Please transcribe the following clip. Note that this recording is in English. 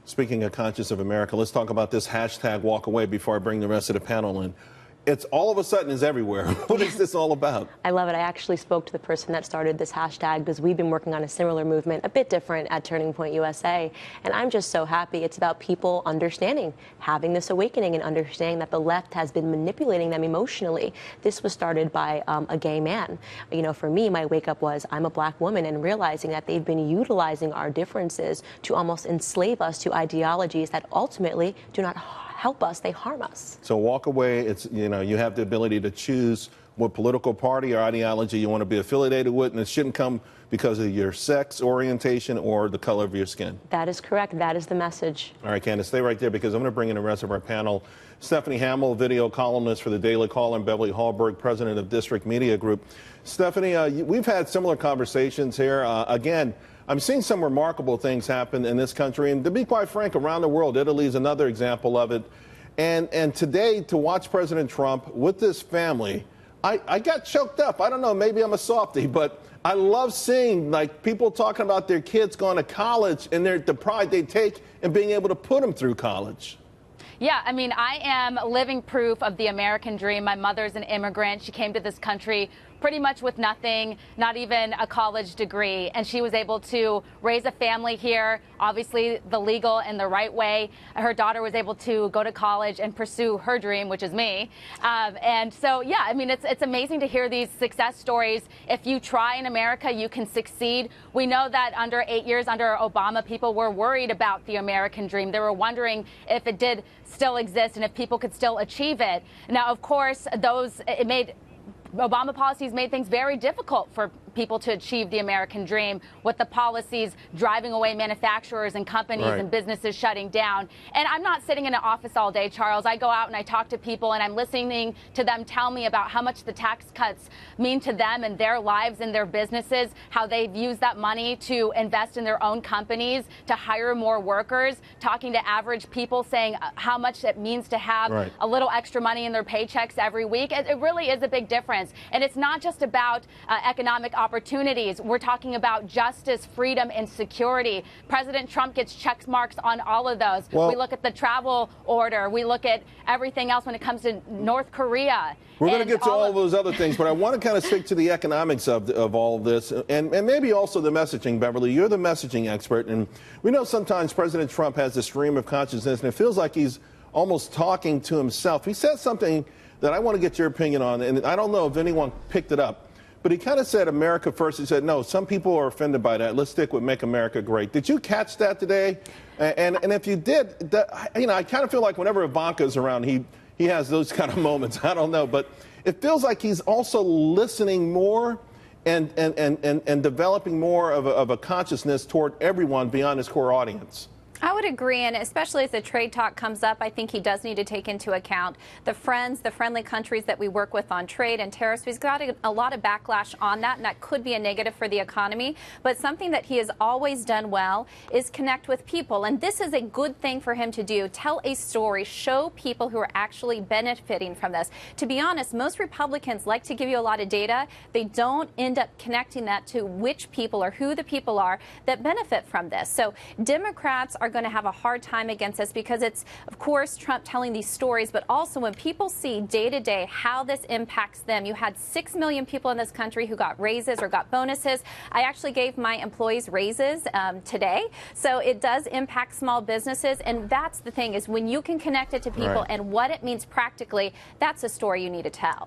Speaking of Conscious of America, let's talk about this hashtag walk away before I bring the rest of the panel in. It's all of a sudden is everywhere. What is this all about? I love it. I actually spoke to the person that started this hashtag because we've been working on a similar movement, a bit different at Turning Point USA. And I'm just so happy. It's about people understanding, having this awakening and understanding that the left has been manipulating them emotionally. This was started by a gay man. You know, for me, my wake up was I'm a black woman and realizing that they've been utilizing our differences to almost enslave us to ideologies that ultimately do not help us, they harm us. So walk away, it's, you know, you have the ability to choose what political party or ideology you want to be affiliated with, and it shouldn't come because of your sex orientation or the color of your skin. That is correct. That is the message. All right, Candace, stay right there because I'm going to bring in the rest of our panel. Stephanie Hamill, video columnist for the Daily Caller, and Beverly Hallberg, president of District Media Group. Stephanie, we've had similar conversations here. Again, I'm seeing some remarkable things happen in this country, and to be quite frank, around the world. Italy is another example of it. And today, to watch President Trump with this family, I got choked up. I don't know, maybe I'm a softie, but I love seeing like people talking about their kids going to college and the pride they take in being able to put them through college. Yeah, I mean, I am living proof of the American dream. My mother's an immigrant. She came to this country pretty much with nothing, not even a college degree. And she was able to raise a family here, obviously the legal and the right way. Her daughter was able to go to college and pursue her dream, which is me. And so, yeah, I mean, it's amazing to hear these success stories. If you try in America, you can succeed. We know that under 8 years under Obama, people were worried about the American dream. They were wondering if it did still exist and if people could still achieve it. Now, of course, Obama policies made things very difficult for people to achieve the American dream, with the policies driving away manufacturers and companies and businesses shutting down. And I'm not sitting in an office all day, Charles. I go out and I talk to people and I'm listening to them tell me about how much the tax cuts mean to them and their lives and their businesses, how they've used that money to invest in their own companies, to hire more workers, talking to average people saying how much it means to have a little extra money in their paychecks every week. It really is a big difference. And it's not just about economic opportunities. We're talking about justice, freedom, and security. President Trump gets check marks on all of those. Well, we look at the travel order. We look at everything else when it comes to North Korea. We're going to get to all those other things, but I want to kind of stick to the economics of all of this and maybe also the messaging, Beverly. You're the messaging expert, and we know sometimes President Trump has a stream of consciousness, and it feels like he's almost talking to himself. He said something that I want to get your opinion on, and I don't know if anyone picked it up. But he kind of said America first. He said, no, some people are offended by that. Let's stick with Make America Great. Did you catch that today? And if you did, you know, I kind of feel like whenever Ivanka's around, he has those kind of moments. I don't know. But it feels like he's also listening more and developing more of a consciousness toward everyone beyond his core audience. I would agree, and especially as the trade talk comes up, I think he does need to take into account the friendly countries that we work with on trade and tariffs. We've got a lot of backlash on that, and that could be a negative for the economy. But something that he has always done well is connect with people, and this is a good thing for him to do. Tell a story, show people who are actually benefiting from this. To be honest, most Republicans like to give you a lot of data. They don't end up connecting that to which people or who the people are that benefit from this. So Democrats are going to have a hard time against this because it's, of course, Trump telling these stories, but also when people see day to day how this impacts them. You had 6 million people in this country who got raises or got bonuses. I actually gave my employees raises today. So it does impact small businesses. And that's the thing, is when you can connect it to people and what it means practically, that's a story you need to tell.